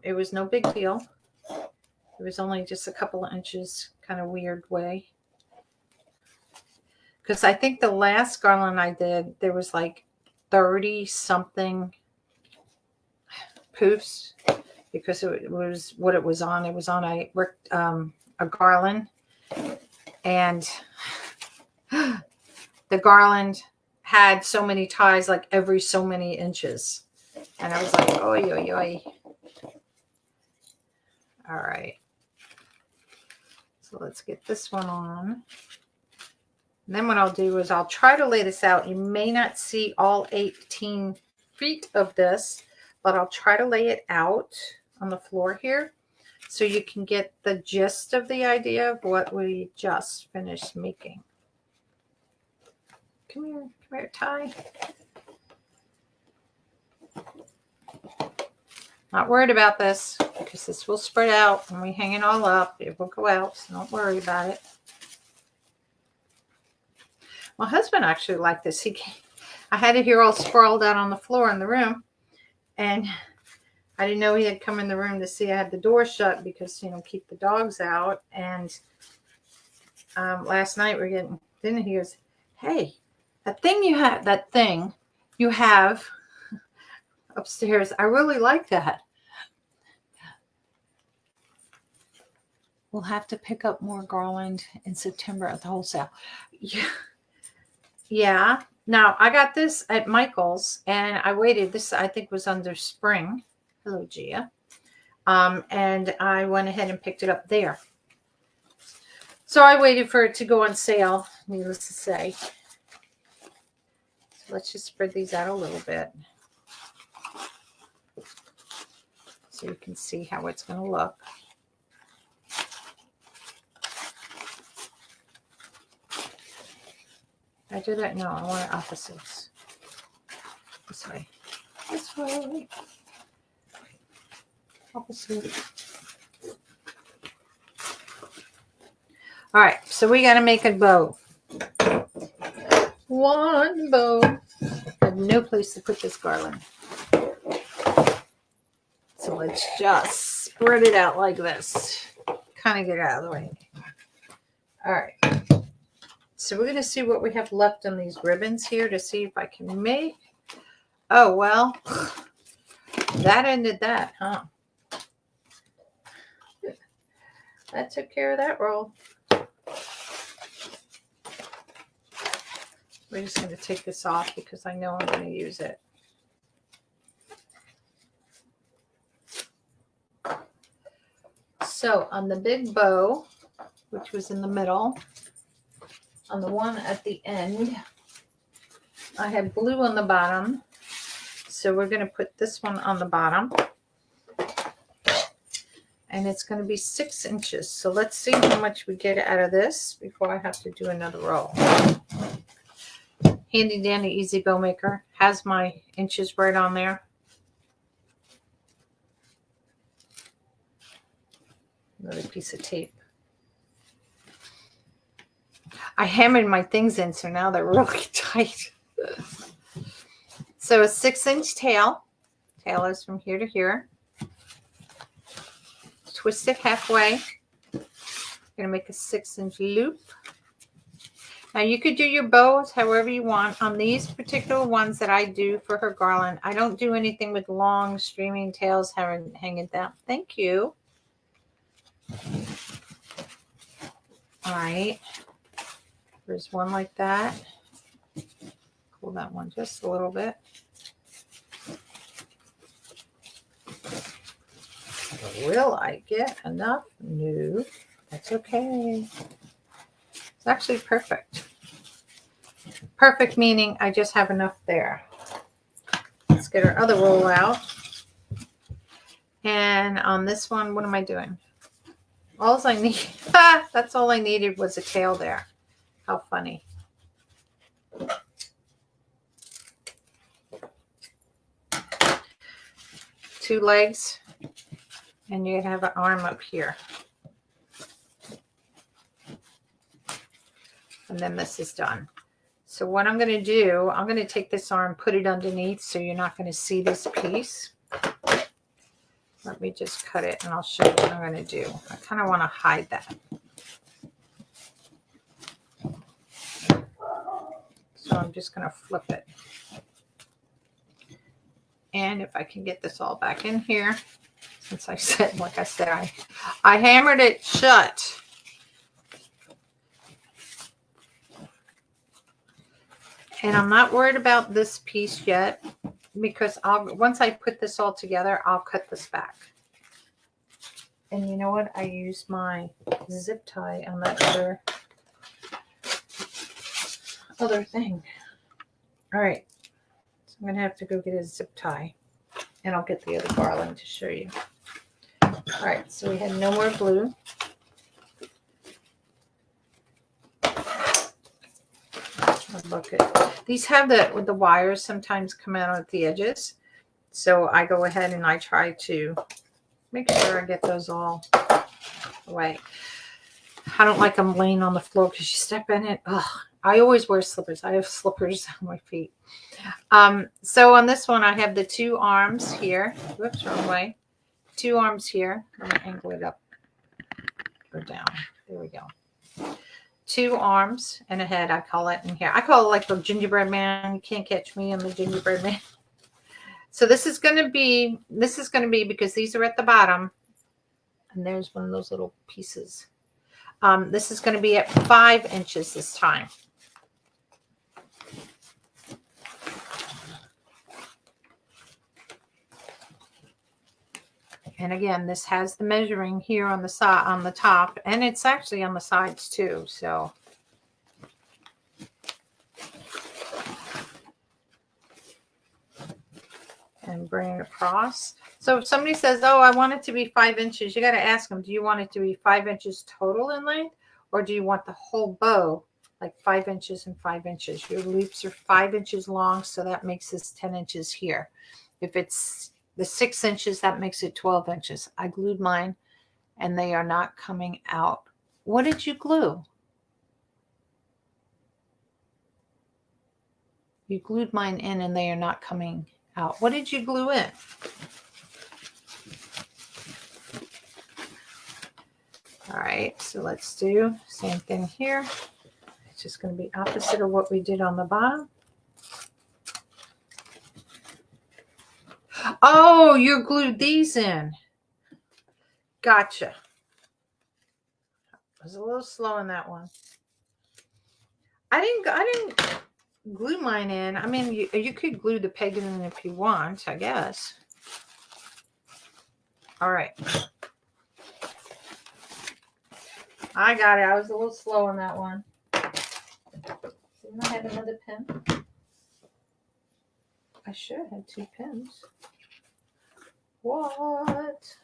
it was no big deal. It was only just a couple of inches, kind of weird way. Because I think the last garland I did, there was like 30 something poofs because it was what it was on. It was on a garland, and the garland had so many ties, like every so many inches, and I was like, oi, oi, oi. All right, so let's get this one on. And then what I'll do is I'll try to lay this out. You may not see all 18 feet of this, but I'll try to lay it out on the floor here so you can get the gist of the idea of what we just finished making. Come here, Ty. Not worried about this because this will spread out when we hang it all up. It will go out, so don't worry about it. My husband actually liked this. I had it here all sprawled out on the floor in the room, and I didn't know he had come in the room to see I had the door shut because, you know, keep the dogs out. And last night we're getting dinner. He goes, hey, that thing you have upstairs, I really like that. We'll have to pick up more garland in September at the wholesale. Yeah. Yeah. Now, I got this at Michael's, and I waited. This, I think, was under spring. Hello, Gia. And I went ahead and picked it up there. So I waited for it to go on sale, needless to say. So let's just spread these out a little bit so you can see how it's going to look. Did I do that? No, I want it opposites. This way. This way. Opposite. All right, so we got to make a bow. One bow. I have no place to put this garland. So let's just spread it out like this. Kind of get it out of the way. All right. So we're going to see what we have left on these ribbons here to see if I can make. Oh, well, that ended that, huh? That took care of that roll. We're just going to take this off because I know I'm going to use it. So on the big bow, which was in the middle, on the one at the end, I have blue on the bottom. So we're going to put this one on the bottom. And it's going to be 6 inches. So let's see how much we get out of this before I have to do another roll. Handy dandy easy bow maker. Has my inches right on there. Another piece of tape. I hammered my things in, so now they're really tight. So a 6-inch tail. Tail is from here to here. Twist it halfway. I'm going to make a 6-inch loop. Now you could do your bows however you want. On these particular ones that I do for her garland, I don't do anything with long streaming tails hanging down. Thank you. All right. There's one like that. Pull that one just a little bit. Will I get enough? No, that's okay. It's actually perfect. Perfect meaning I just have enough there. Let's get our other roll out. And on this one, what am I doing? All I need, that's all I needed was a tail there. How funny. Two legs, and you have an arm up here. And then this is done. So what I'm going to do, I'm going to take this arm, put it underneath so you're not going to see this piece. Let me just cut it and I'll show you what I'm going to do. I kind of want to hide that. So I'm just going to flip it. And if I can get this all back in here, since I said, like I said, I hammered it shut. And I'm not worried about this piece yet because once I put this all together, I'll cut this back. And you know what? I used my zip tie on that other thing. All right. So I'm going to have to go get a zip tie and I'll get the other garland to show you. All right. So we had no more blue. Look at these have the wires sometimes come out at the edges. So I go ahead and I try to make sure I get those all away. I don't like them laying on the floor because you step in it. Ugh. I always wear slippers. I have slippers on my feet. So on this one, I have the 2 arms here. Whoops, wrong way. 2 arms here. I'm going to angle it up or down. There we go. 2 arms and a head, I call it in here. I call it like the gingerbread man. You can't catch me. I'm the gingerbread man. So this is going to be because these are at the bottom. And there's one of those little pieces. This is going to be at 5 inches this time. And again, this has the measuring here on the side, on the top, and it's actually on the sides too. So and bring it across. So if somebody says, "Oh, I want it to be 5 inches," you got to ask them, "Do you want it to be 5 inches total in length, or do you want the whole bow like 5 inches and 5 inches?" Your loops are 5 inches long, so that makes this 10 inches here. If it's the 6 inches, that makes it 12 inches. I glued mine and they are not coming out. What did you glue? You glued mine in and they are not coming out. What did you glue in? All right, so let's do same thing here. just going to be opposite of what we did on the bottom. Oh, you glued these in. Gotcha. I was a little slow on that one. I didn't glue mine in. I mean, you could glue the peg in if you want, I guess. All right. I got it. I was a little slow on that one. Didn't I have another pin? I should have had 2 pins. What?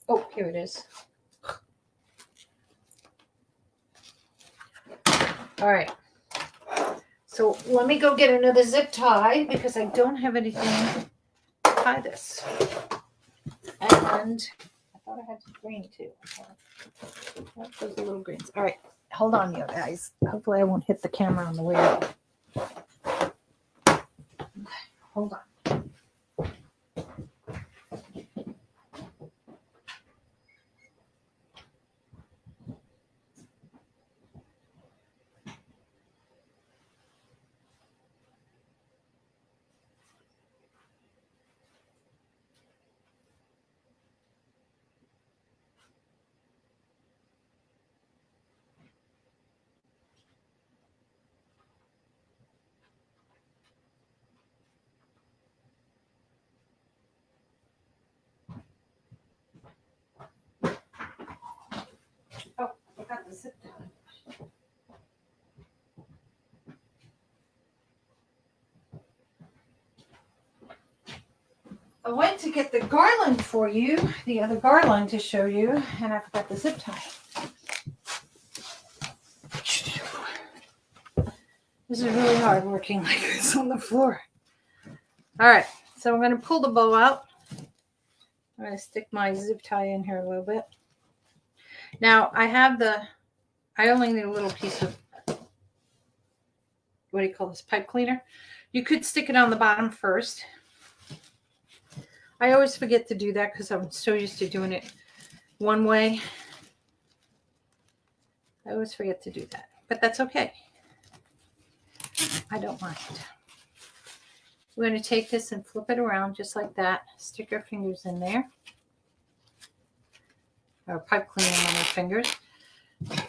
Oh, here it is. All right. So let me go get another zip tie because I don't have anything to tie this. And I thought I had some green too. Those little greens. All right. Hold on, you guys. Hopefully I won't hit the camera on the way out. Okay, hold on. Oh, I got the zip tie. I went to get the garland for you, the other garland to show you, and I forgot the zip tie. This is really hard working like this on the floor. All right, so I'm going to pull the bow out. I'm going to stick my zip tie in here a little bit. Now, I only need a little piece of, what do you call this, pipe cleaner. You could stick it on the bottom first. I always forget to do that because I'm so used to doing it one way. I always forget to do that, but that's okay. I don't mind. We're going to take this and flip it around just like that. Stick our fingers in there. Or pipe cleaner on our fingers.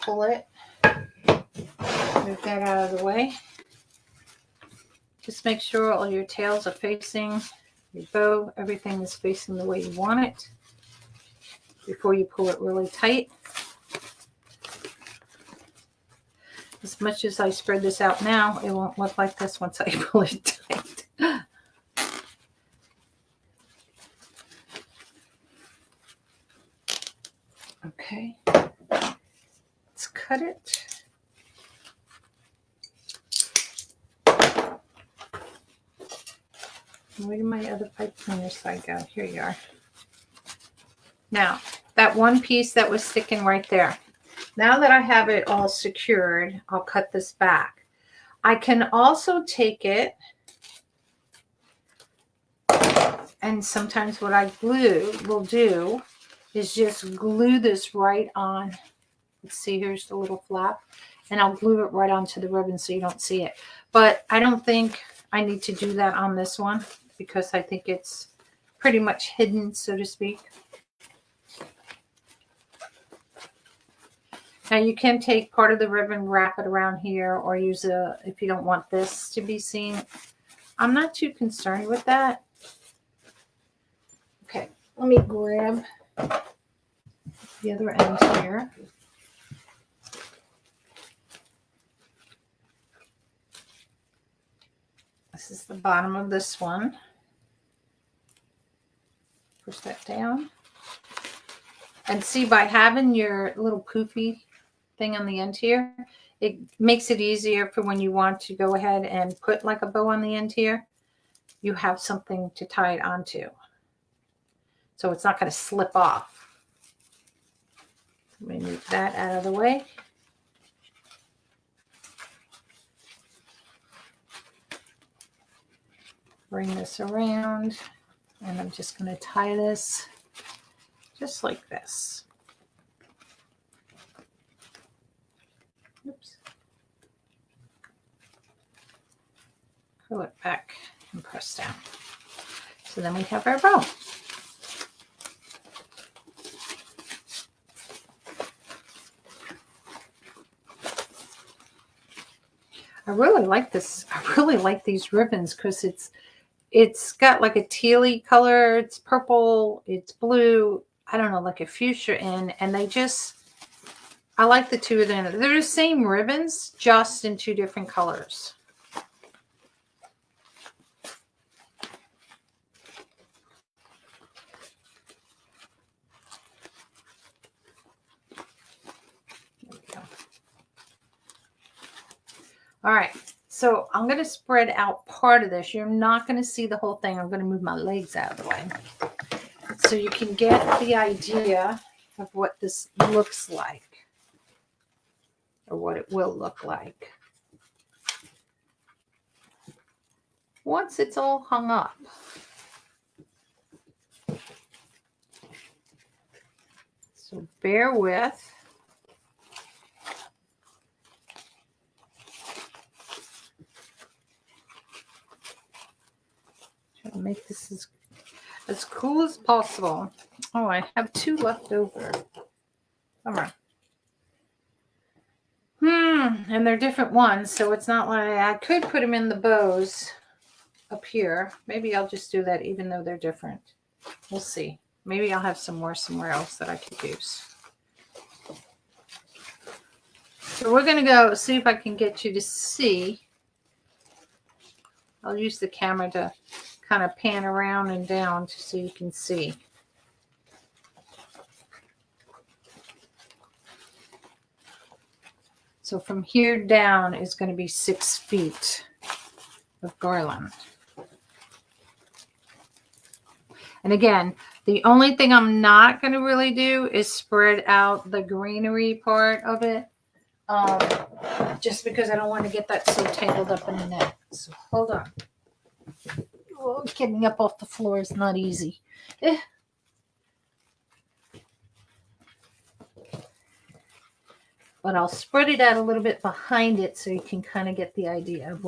Pull it. Move that out of the way. Just make sure all your tails are facing your bow. Everything is facing the way you want it before you pull it really tight. As much as I spread this out now, it won't look like this once I pull it tight. Okay, let's cut it. Where did my other pipe cleaner side go? Here you are. Now, that one piece that was sticking right there. Now that I have it all secured, I'll cut this back. I can also take it, and sometimes what I will do is just glue this right on. Let's see, here's the little flap, and I'll glue it right onto the ribbon so you don't see it. But I don't think I need to do that on this one because I think it's pretty much hidden, so to speak. Now you can take part of the ribbon, wrap it around here, or use if you don't want this to be seen. I'm not too concerned with that. Okay, let me grab the other end here. This is the bottom of this one. Push that down. And see, by having your little poofy thing on the end here, it makes it easier for when you want to go ahead and put like a bow on the end here. You have something to tie it onto. So it's not going to slip off. Let me move that out of the way. Bring this around, and I'm just going to tie this just like this. Oops. Pull it back and press down. So then we have our bow. I really like this. I really like these ribbons because it's got like a tealy color. It's purple. It's blue. I don't know, like a fuchsia in. And they just, I like the two of them. They're the same ribbons, just in two different colors. There we go. All right. So I'm going to spread out part of this. You're not going to see the whole thing. I'm going to move my legs out of the way so you can get the idea of what this looks like or what it will look like once it's all hung up. So bear with. Try to make this as cool as possible. Oh, I have two left over. Come on. And they're different ones, so it's not like I could put them in the bows up here. Maybe I'll just do that even though they're different. We'll see. Maybe I'll have some more somewhere else that I could use. So we're going to go see if I can get you to see. I'll use the camera to kind of pan around and down so you can see. So from here down is going to be 6 feet of garland. And again, the only thing I'm not going to really do is spread out the greenery part of it. Just because I don't want to get that so tangled up in the net. So hold on. Oh, getting up off the floor is not easy. But I'll spread it out a little bit behind it so you can kind of get the idea of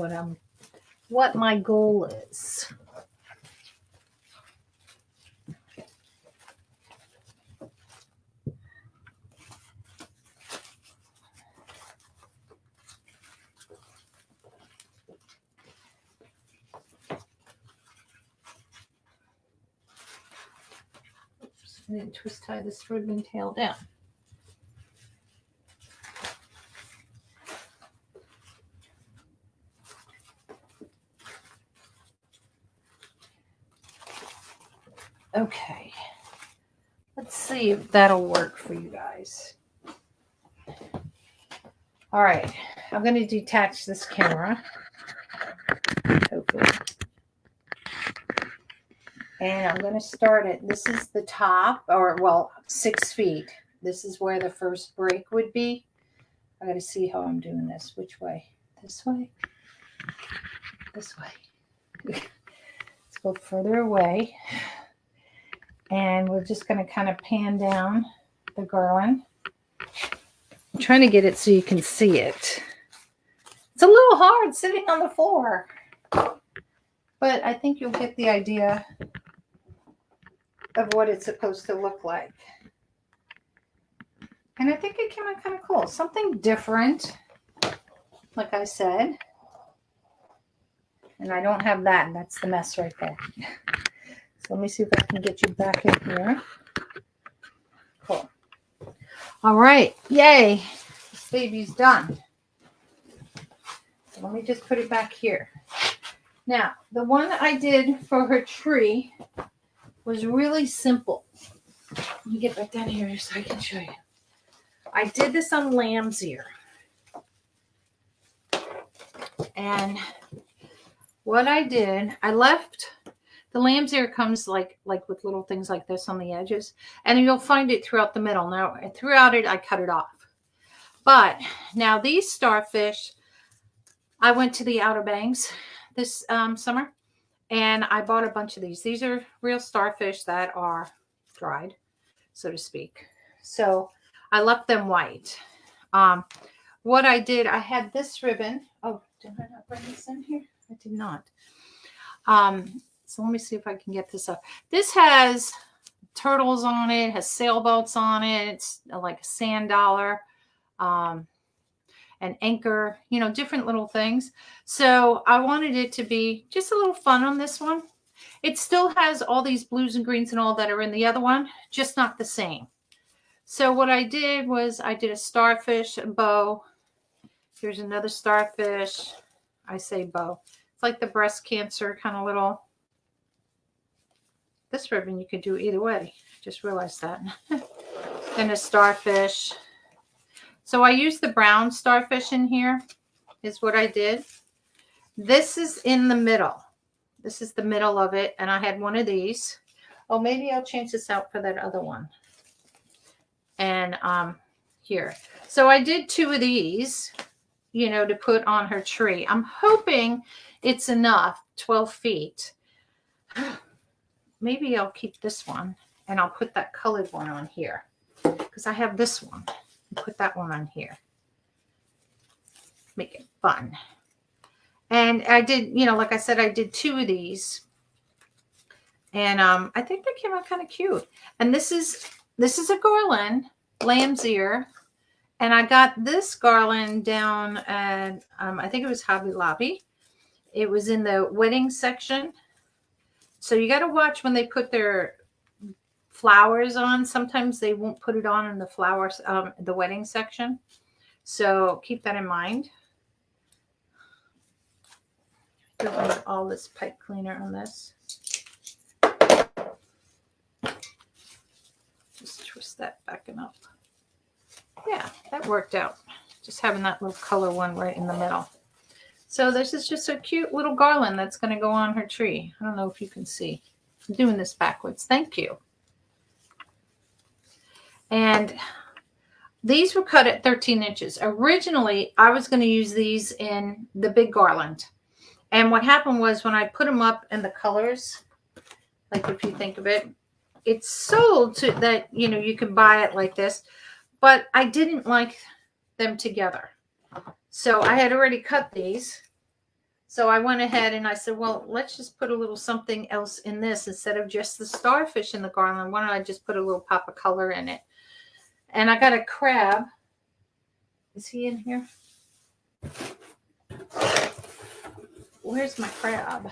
what my goal is. Oops, I didn't twist tie this ribbon tail down. Okay, let's see if that'll work for you guys. All right, I'm going to detach this camera, hopefully. And I'm going to start it. This is the top, or well, 6 feet. This is where the first break would be. I got to see how I'm doing this. Which way? This way? This way. Let's go further away. And we're just going to kind of pan down the garland. I'm trying to get it so you can see it. It's a little hard sitting on the floor, but I think you'll get the idea of what it's supposed to look like. And I think it came out kind of cool. Something different, like I said. And I don't have that, and that's the mess right there. So let me see if I can get you back in here. Cool. All right. Yay. This baby's done. So let me just put it back here. Now, the one I did for her tree was really simple. Let me get back down here so I can show you. I did this on lamb's ear. And what I did, I left the lamb's ear comes like with little things like this on the edges, and you'll find it throughout the middle. Now, throughout it, I cut it off. But now these starfish, I went to the Outer Banks this summer, and I bought a bunch of these. These are real starfish that are dried, so to speak. So I left them white. what I did, I had this ribbon. Oh, did I not bring this in here? I did not. So let me see if I can get this up. This has turtles on it, has sailboats on it. It's like a sand dollar, an anchor, you know, different little things. So I wanted it to be just a little fun on this one. It still has all these blues and greens and all that are in the other one, just not the same. So what I did was I did a starfish bow. Here's another starfish. I say bow. It's like the breast cancer kind of little. This ribbon you could do either way. Just realized that. Then a starfish. So I used the brown starfish in here is what I did. This is in the middle. This is the middle of it. And I had one of these. Oh, maybe I'll change this out for that other one. And here. So I did 2 of these, you know, to put on her tree. I'm hoping it's enough, 12 feet. Maybe I'll keep this one and I'll put that colored one on here because I have this one. Put that one on here. Make it fun. And I did, you know, like I said, I did 2 of these. And I think they came out kind of cute. And this is a garland, lamb's ear. And I got this garland down at, I think it was Hobby Lobby. It was in the wedding section. So you got to watch when they put their flowers on. Sometimes they won't put it on in the flowers, the wedding section. So keep that in mind. Don't need all this pipe cleaner on this. Just twist that back enough. Yeah, that worked out. Just having that little color one right in the middle. So this is just a cute little garland that's going to go on her tree. I don't know if you can see. I'm doing this backwards. Thank you. And these were cut at 13 inches. Originally, I was going to use these in the big garland. And what happened was when I put them up in the colors, like if you think of it, it's sold to that, you know, you can buy it like this. But I didn't like them together. So I had already cut these. So I went ahead and I said, well, let's just put a little something else in this instead of just the starfish in the garland. Why don't I just put a little pop of color in it? And I got a crab. Is he in here? Where's my crab?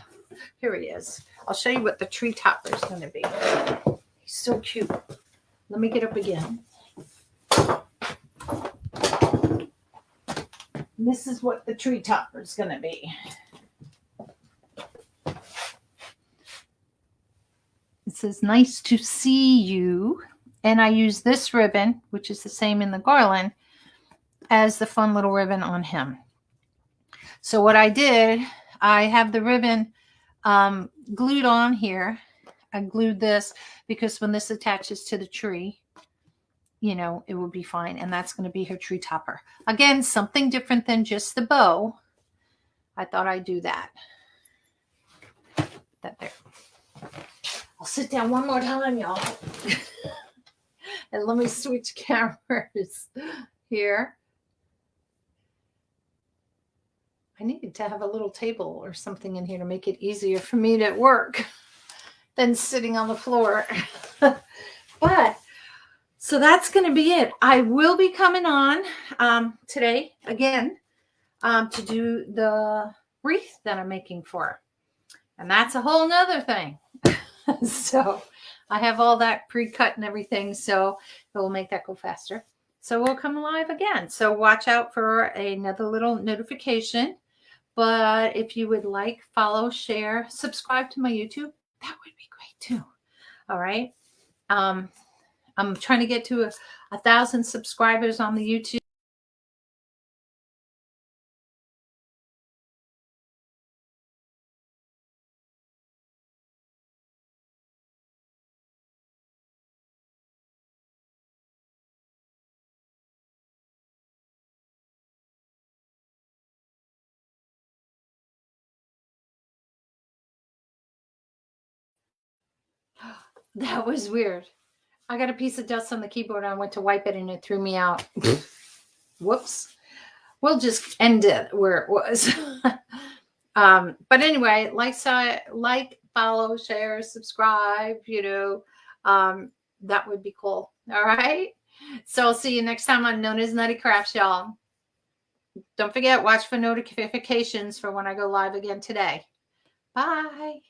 Here he is. I'll show you what the tree topper is going to be. He's so cute. Let me get up again. This is what the tree topper is going to be. It says, nice to see you. And I use this ribbon, which is the same in the garland, as the fun little ribbon on him. So what I did, I have the ribbon glued on here. I glued this because when this attaches to the tree, you know, it will be fine. And that's going to be her tree topper. Again, something different than just the bow. I thought I'd do that. Put that there. I'll sit down one more time, y'all. And let me switch cameras here. I needed to have a little table or something in here to make it easier for me to work than sitting on the floor. But so that's going to be it. I will be coming on today again to do the wreath that I'm making for her. And that's a whole nother thing. So I have all that pre-cut and everything, so it will make that go faster. So we'll come live again. So watch out for another little notification. But if you would like, follow, share, subscribe to my YouTube, that would be great too. All right. I'm trying to get to 1,000 subscribers on the YouTube. That was weird. I got a piece of dust on the keyboard. I went to wipe it and it threw me out. Whoops. we'll just end it where it was. But anyway, like, follow, share, subscribe, that would be cool. All right. So I'll see you next time on NonnasNuttykrafts, y'all. Don't forget, watch for notifications for when I go live again today. Bye.